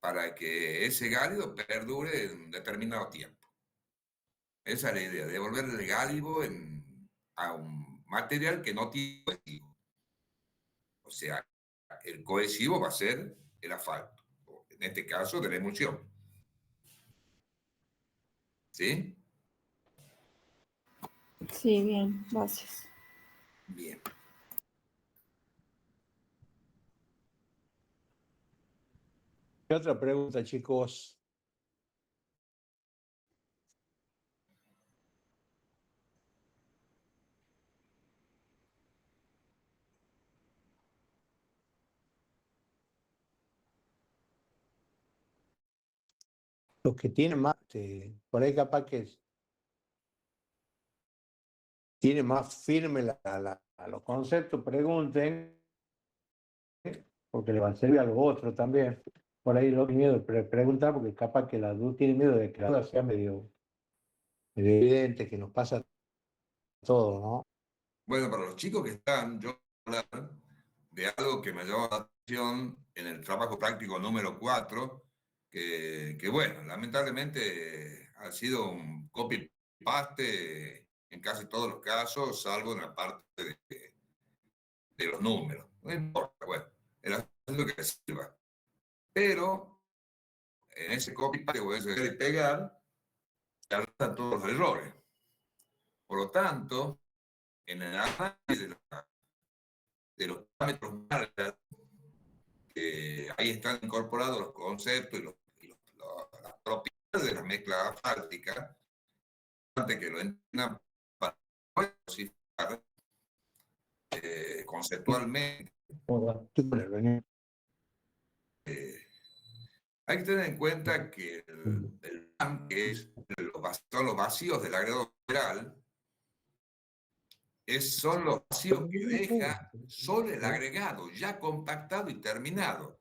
para que ese gálido perdure en un determinado tiempo. Esa es la idea, devolverle el gálido a un material que no tiene cohesivo. O sea, el cohesivo va a ser el asfalto, en este caso de la emulsión. ¿Sí? Sí, bien, gracias. Bien. ¿Qué otra pregunta, chicos? Los que tienen más, por ahí capaz que tienen más firme a los conceptos, pregunten, porque le va a servir a los otros también. Por ahí no tiene miedo de preguntar, porque capaz que la duda tiene miedo de que la duda sea medio evidente, que nos pasa todo, ¿no? Bueno, para los chicos que están, yo voy a hablar de algo que me llamó la atención en el trabajo práctico número 4, que bueno, lamentablemente ha sido un copy-paste en casi todos los casos, salvo en la parte de los números. No importa, bueno, el asunto que sirva. Pero en ese copy-paste o ese pegar, se arrastran todos los errores. Por lo tanto, en el análisis de los parámetros ahí están incorporados los conceptos las propiedades de la mezcla asfáltica, antes que lo entiendan para codificar conceptualmente. Hay que tener en cuenta que el PAM, que son los vacíos del agregado mineral, son los vacíos que deja solo el agregado ya compactado y terminado,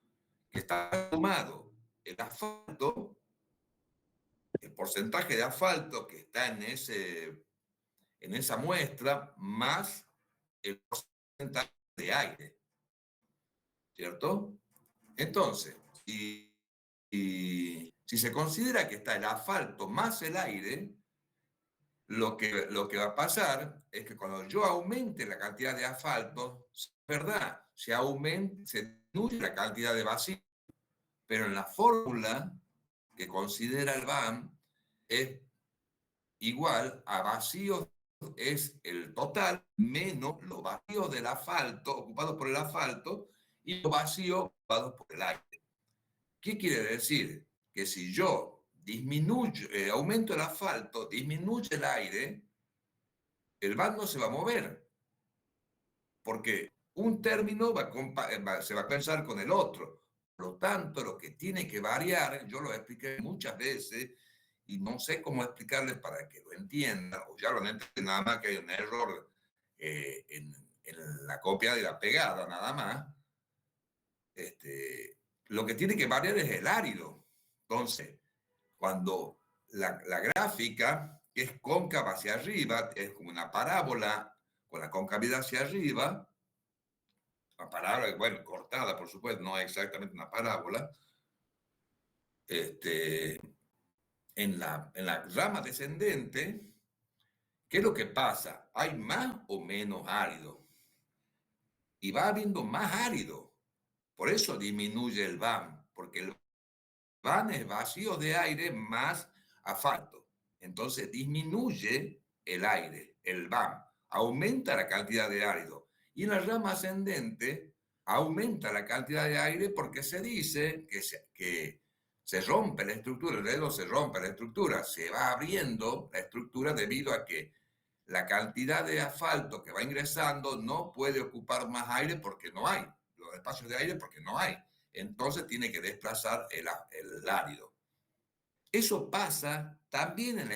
que está sumado el asfalto, el porcentaje de asfalto que está en esa muestra, más el porcentaje de aire, ¿cierto? Entonces, si se considera que está el asfalto más el aire, lo que va a pasar es que cuando yo aumente la cantidad de asfalto, es verdad, se disminuye la cantidad de vacío, pero en la fórmula que considera el BAM es igual a vacío, es el total menos los vacíos del asfalto, ocupados por el asfalto, y los vacíos ocupados por el aire. ¿Qué quiere decir? Que si yo aumento el asfalto, disminuye el aire, el BAM no se va a mover, porque un término se va a pensar con el otro. Por lo tanto, lo que tiene que variar, yo lo expliqué muchas veces y no sé cómo explicarles para que lo entiendan, o ya lo entienden, nada más que hay un error en la copia de la pegada, nada más. Lo que tiene que variar es el árido. Entonces, cuando la gráfica, que es cóncava hacia arriba, es como una parábola con la concavidad hacia arriba, una parábola, bueno, cortada, por supuesto, no es exactamente una parábola, en la rama descendente, ¿qué es lo que pasa? Hay más o menos árido. Y va habiendo más árido. Por eso disminuye el BAM, porque el BAM es vacío de aire más asfalto. Entonces disminuye el aire, el BAM, aumenta la cantidad de árido. Y en la rama ascendente aumenta la cantidad de aire porque se dice que se rompe la estructura, el dedo se rompe la estructura, se va abriendo la estructura debido a que la cantidad de asfalto que va ingresando no puede ocupar más aire porque no hay, los espacios de aire porque no hay. Entonces tiene que desplazar el árido. Eso pasa también en la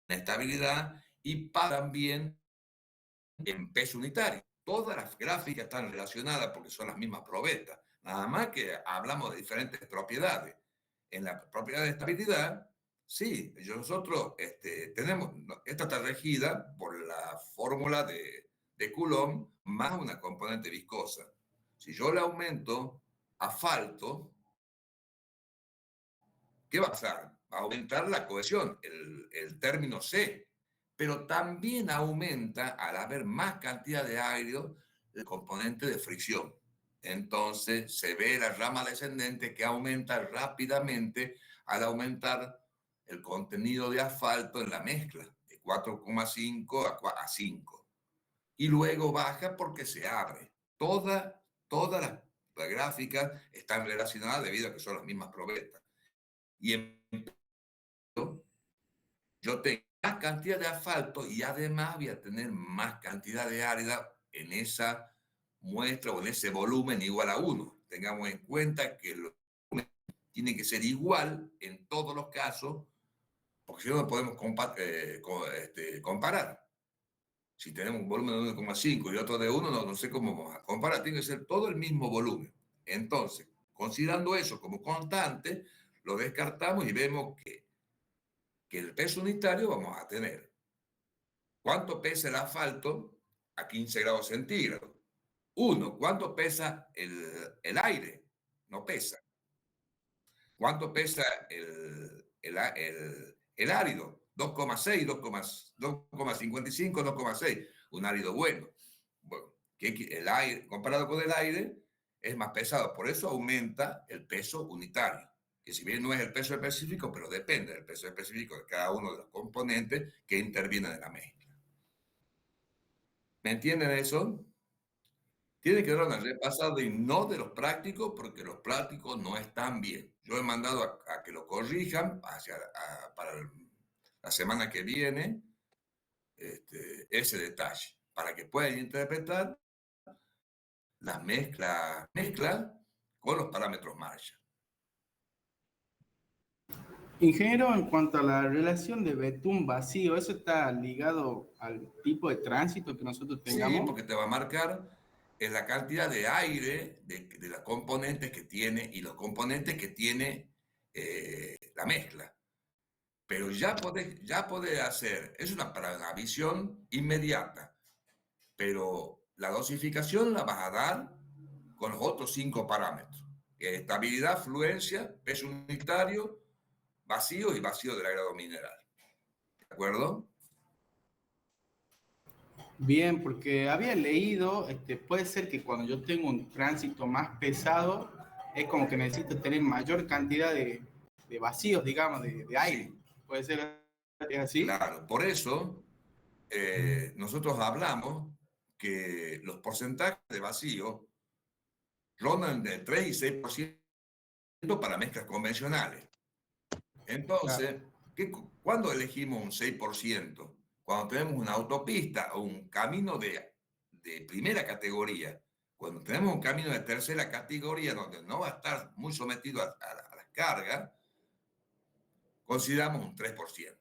estabilidad y pasa también en peso unitario. Todas las gráficas están relacionadas porque son las mismas probetas, nada más que hablamos de diferentes propiedades. En la propiedad de estabilidad, sí, nosotros tenemos, esta está regida por la fórmula de Coulomb más una componente viscosa. Si yo le aumento asfalto, ¿qué va a pasar? Va a aumentar la cohesión, el término C, pero también aumenta, al haber más cantidad de aire, el componente de fricción. Entonces se ve la rama descendente que aumenta rápidamente al aumentar el contenido de asfalto en la mezcla, de 4,5 a 5. Y luego baja porque se abre. Todas las gráficas están relacionadas debido a que son las mismas probetas. Y en yo tengo más cantidad de asfalto y además voy a tener más cantidad de árida en esa muestra o en ese volumen igual a 1. Tengamos en cuenta que el volumen tiene que ser igual en todos los casos, porque si no, no podemos comparar. Si tenemos un volumen de 1,5 y otro de 1, no sé cómo vamos a comparar. Tiene que ser todo el mismo volumen. Entonces, considerando eso como constante, lo descartamos y vemos que el peso unitario vamos a tener. ¿Cuánto pesa el asfalto a 15 grados centígrados? 1. ¿Cuánto pesa el aire? No pesa. ¿Cuánto pesa el árido? 2,6, 2,55, 2,6. Un árido bueno. Bueno, el aire, comparado con el aire, es más pesado. Por eso aumenta el peso unitario. Que si bien no es el peso específico, pero depende del peso específico de cada uno de los componentes que intervienen en la mezcla. ¿Me entienden eso? Tiene que dar una repasada y no de los prácticos, porque los prácticos no están bien. Yo he mandado a que lo corrijan para la semana que viene ese detalle, para que puedan interpretar la mezcla con los parámetros Marshall. Ingeniero, en cuanto a la relación de betún vacío, ¿eso está ligado al tipo de tránsito que nosotros tengamos? Sí, porque te va a marcar la cantidad de aire de los componentes que tiene y los componentes que tiene la mezcla. Pero ya podés hacer, para una visión inmediata, pero la dosificación la vas a dar con los otros 5 parámetros. Estabilidad, fluencia, peso unitario, vacío y vacío del agregado mineral. ¿De acuerdo? Bien, porque había leído, puede ser que cuando yo tengo un tránsito más pesado, es como que necesito tener mayor cantidad de vacíos, digamos, de aire. Sí. ¿Puede ser así? Claro, por eso nosotros hablamos que los porcentajes de vacío rondan de 3 y 6% para mezclas convencionales. Entonces, ¿cuándo elegimos un 6%? Cuando tenemos una autopista o un camino de primera categoría. Cuando tenemos un camino de tercera categoría donde no va a estar muy sometido a las cargas, consideramos un 3%.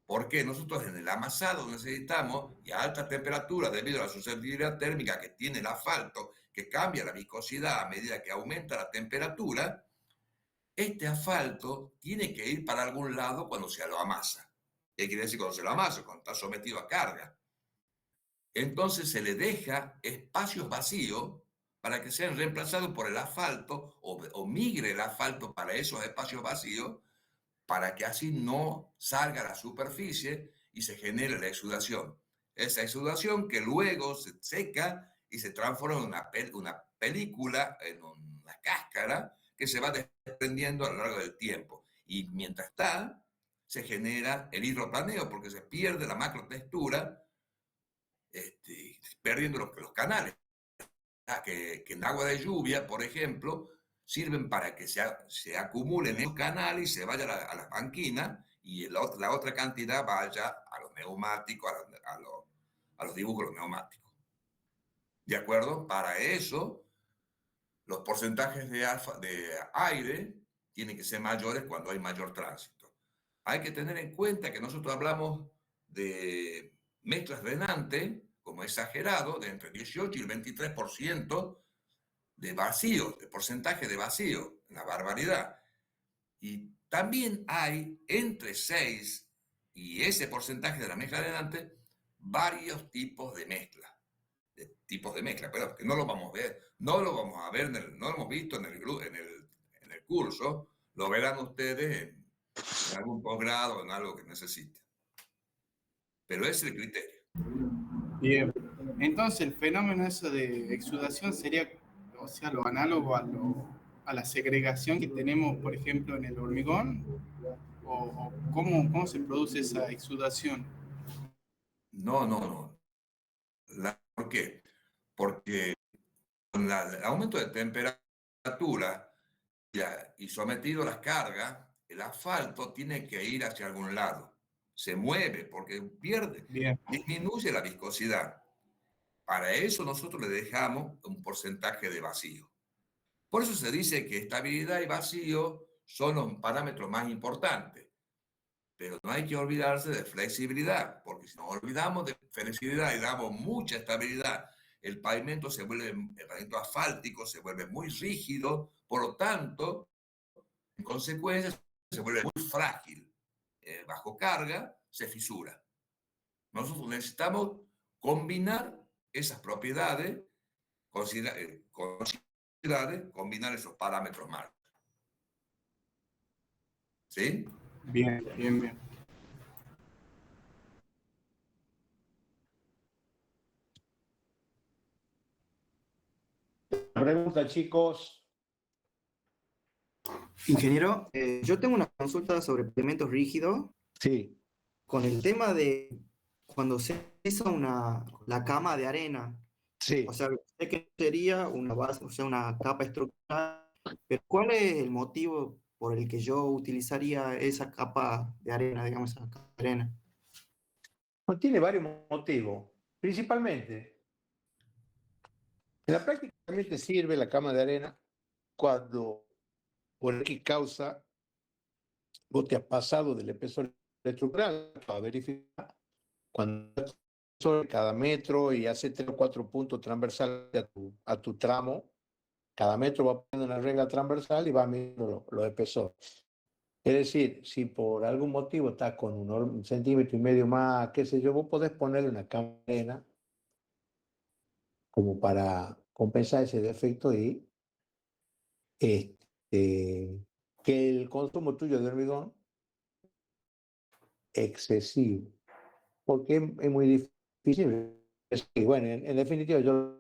Porque nosotros en el amasado necesitamos, y a alta temperatura, debido a la susceptibilidad térmica que tiene el asfalto, que cambia la viscosidad a medida que aumenta la temperatura, este asfalto tiene que ir para algún lado cuando se lo amasa. ¿Qué quiere decir cuando se lo amasa? Cuando está sometido a carga. Entonces se le deja espacios vacíos para que sean reemplazados por el asfalto o migre el asfalto para esos espacios vacíos, para que así no salga a la superficie y se genere la exudación. Esa exudación que luego se seca y se transforma en una película, en una cáscara que se va desprendiendo a lo largo del tiempo. Y mientras está, se genera el hidroplaneo porque se pierde la macrotextura, perdiendo los canales. Que en agua de lluvia, por ejemplo, sirven para que se acumulen en los canales y se vaya a las banquinas y la otra cantidad vaya a los neumáticos, a los dibujos de los neumáticos. ¿De acuerdo? Para eso, los porcentajes de aire tienen que ser mayores cuando hay mayor tránsito. Hay que tener en cuenta que nosotros hablamos de mezclas drenantes como exagerado, de entre 18 y el 23% de vacío, de porcentaje de vacío, una barbaridad. Y también hay entre 6 y ese porcentaje de la mezcla drenante varios tipos de mezcla tipos de mezcla, pero que no lo vamos a ver, no lo vamos a ver, no lo hemos visto en el curso, lo verán ustedes en algún posgrado, en algo que necesiten. Pero ese es el criterio. Bien. Entonces, el fenómeno eso de exudación sería, o sea, lo análogo a la segregación que tenemos, por ejemplo, en el hormigón, o cómo se produce esa exudación. No. ¿Por qué? Porque con el aumento de temperatura y sometido a las cargas, el asfalto tiene que ir hacia algún lado. Se mueve porque Bien, disminuye la viscosidad. Para eso nosotros le dejamos un porcentaje de vacío. Por eso se dice que estabilidad y vacío son los parámetros más importantes. Pero no hay que olvidarse de flexibilidad, porque si nos olvidamos de flexibilidad y damos mucha estabilidad, el pavimento asfáltico se vuelve muy rígido, por lo tanto, en consecuencia, se vuelve muy frágil. Bajo carga, se fisura. Nosotros necesitamos combinar esas propiedades, combinar esos parámetros más. ¿Sí? bien. Pregunta, chicos. Ingeniero, yo tengo una consulta sobre pavimento rígido Sí, con el tema de cuando se hizo la cama de arena. sí. O sea, sé que sería una base, o sea, una capa estructural, pero ¿cuál es el motivo por el que yo utilizaría esa capa de arena, digamos, esa capa de arena? Pues tiene varios motivos. Principalmente, en la práctica también te sirve la cama de arena cuando, por qué causa, vos te has pasado del espesor estructural para verificar cuando sobre cada metro y hace 3 o 4 puntos transversales a tu tramo, cada metro va poniendo una regla transversal y va midiendo los espesores. Es decir, si por algún motivo estás con un centímetro y medio más, qué sé yo, vos podés ponerle una cadena como para compensar ese defecto y este, que el consumo tuyo de hormigón excesivo, porque es muy difícil. Y bueno, en definitiva, yo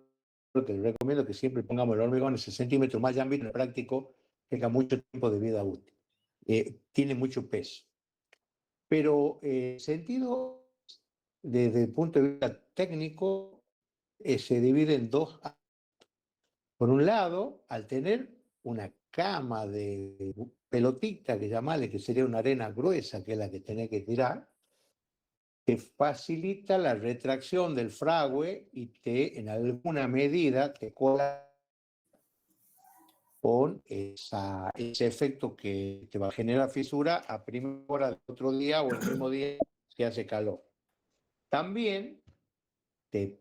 lo que recomiendo es que siempre pongamos el hormigón ese centímetro más ya ámbito práctico, tenga mucho tiempo de vida útil. Tiene mucho peso. Pero sentido, desde el punto de vista técnico, se divide en dos. Por un lado, al tener una cama de pelotita, que llamarle, que sería una arena gruesa, que es la que tenés que tirar, te facilita la retracción del fragüe y en alguna medida, te cola con ese efecto que te va a generar fisura a primera hora del otro día o el mismo día que hace calor. También te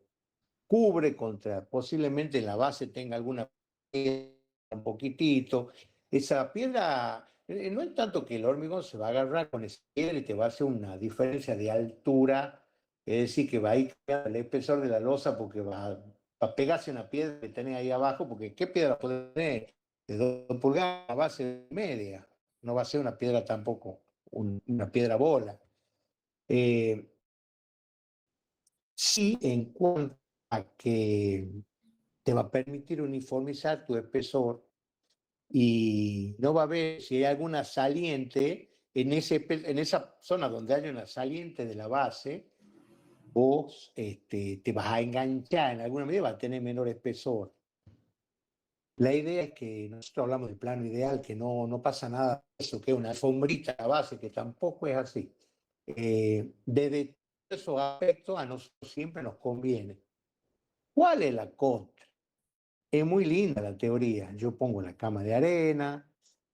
cubre contra, posiblemente en la base tenga alguna piedra, un poquitito. Esa piedra, no es tanto que el hormigón se va a agarrar con esa piedra y te va a hacer una diferencia de altura, es decir, que va a ir el espesor de la losa porque va a pegarse una piedra que tenés ahí abajo, porque ¿qué piedra puede tener? De 2 pulgadas, a base media. No va a ser una piedra tampoco, una piedra bola. Sí, en cuanto a que te va a permitir uniformizar tu espesor y no va a haber si hay alguna saliente en esa zona donde hay una saliente de la base, vos te vas a enganchar en alguna medida, va a tener menor espesor. La idea es que nosotros hablamos del plano ideal, que no pasa nada de eso, que es una alfombrita a base, que tampoco es así. Desde esos aspectos a nosotros siempre nos conviene. ¿Cuál es la contra? Es muy linda la teoría. Yo pongo la cama de arena.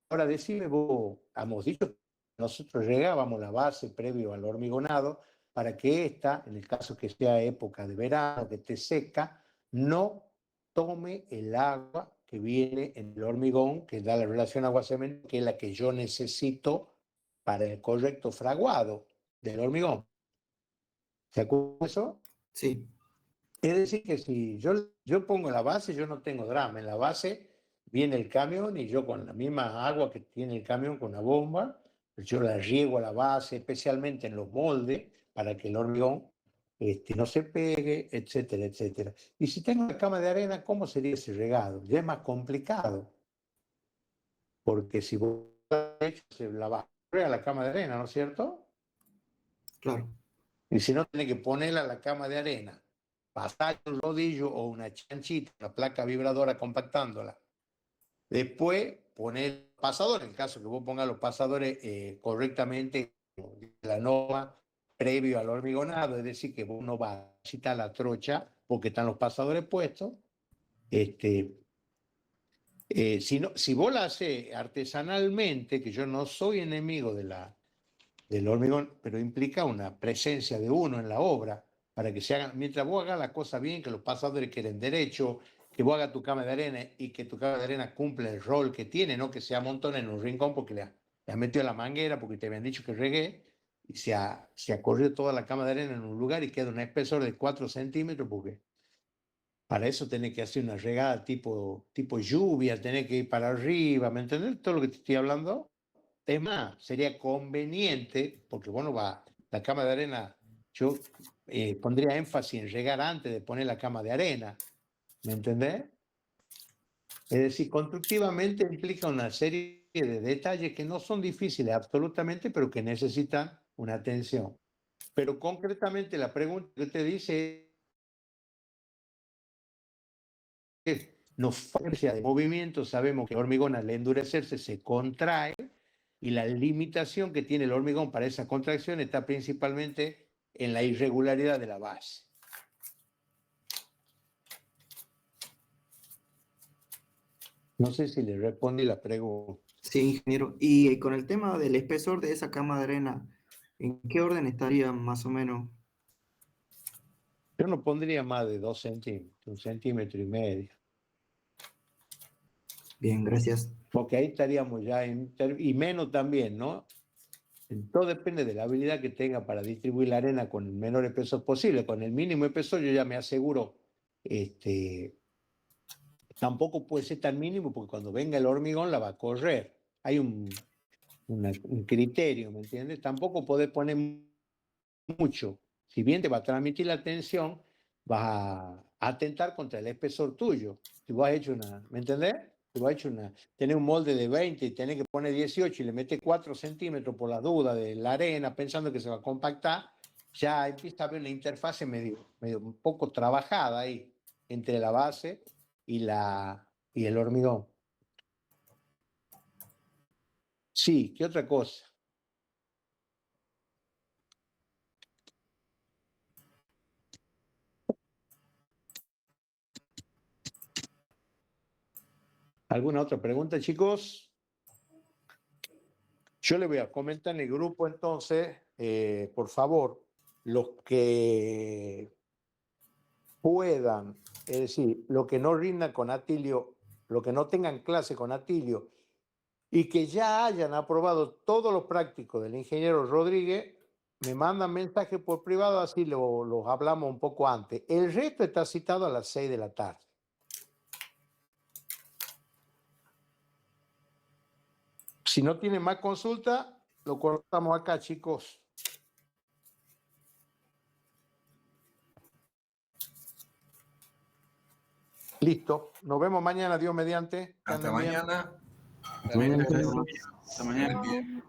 Ahora decime vos, hemos dicho, nosotros regábamos la base previo al hormigonado para que esta, en el caso que sea época de verano, que esté seca, no tome el agua que viene en el hormigón, que da la relación agua-cemento, que es la que yo necesito para el correcto fraguado del hormigón. ¿Se acuerdan de eso? Sí. Es decir, que si yo pongo la base, yo no tengo drama. En la base viene el camión y yo con la misma agua que tiene el camión con una bomba, yo la riego a la base, especialmente en los moldes, para que el hormigón no se pegue, etcétera, etcétera. Y si tengo la cama de arena, ¿cómo sería ese regado? Ya es más complicado, porque si vos se la vas a la cama de arena, ¿no es cierto? Claro. Y si no, tiene que ponerla a la cama de arena, pasar un rodillo o una chanchita, una placa vibradora compactándola. Después poner pasador, en caso que vos pongas los pasadores correctamente, la norma previo al hormigonado, es decir, que vos no vas a necesitar la trocha porque están los pasadores puestos. Si vos la haces artesanalmente, que yo no soy enemigo del hormigón, pero implica una presencia de uno en la obra, para que se hagan, mientras vos hagas la cosa bien, que los pasadores queden derecho, que vos hagas tu cama de arena y que tu cama de arena cumpla el rol que tiene, no que se amontone en un rincón porque le has metido la manguera, porque te habían dicho que regué, y se ha corrido toda la cama de arena en un lugar y queda un espesor de 4 centímetros, porque para eso tenés que hacer una regada tipo lluvia, tenés que ir para arriba, ¿me entendés? Todo lo que te estoy hablando. Es más, sería conveniente, porque bueno, la cama de arena, yo pondría énfasis en regar antes de poner la cama de arena, ¿me entendés? Es decir, constructivamente implica una serie de detalles que no son difíciles absolutamente, pero que necesitan una atención. Pero concretamente la pregunta que te dice es, nos falta de movimiento, sabemos que el hormigón al endurecerse se contrae, y la limitación que tiene el hormigón para esa contracción está principalmente en la irregularidad de la base. No sé si le respondí la pregunta. Sí, ingeniero. Y con el tema del espesor de esa cama de arena, ¿en qué orden estaría más o menos? Yo no pondría más de 2 centímetros, 1,5 centímetros. Bien, gracias. Porque ahí estaríamos ya, y menos también, ¿no? Todo depende de la habilidad que tenga para distribuir la arena con el menor espesor posible. Con el mínimo espesor yo ya me aseguro, tampoco puede ser tan mínimo porque cuando venga el hormigón la va a correr. Hay un criterio, ¿me entiendes? Tampoco podés poner mucho. Si bien te va a transmitir la tensión, vas a atentar contra el espesor tuyo. Si vos has hecho ¿me entendés? Si vos has hecho tenés un molde de 20 y tenés que poner 18 y le metés 4 centímetros por la duda de la arena pensando que se va a compactar, ya empieza a haber una interfase medio un poco trabajada ahí entre la base y el hormigón. Sí, ¿qué otra cosa? ¿Alguna otra pregunta, chicos? Yo le voy a comentar en el grupo entonces, por favor, los que puedan, es decir, los que no rindan con Atilio, los que no tengan clase con Atilio y que ya hayan aprobado todos los prácticos del ingeniero Rodríguez, me mandan mensaje por privado, así los hablamos un poco antes. El resto está citado a las 6 de la tarde. Si no tienen más consulta, lo cortamos acá, chicos. Listo. Nos vemos mañana, Dios mediante. Hasta mañana. Hasta mañana. Hasta mañana.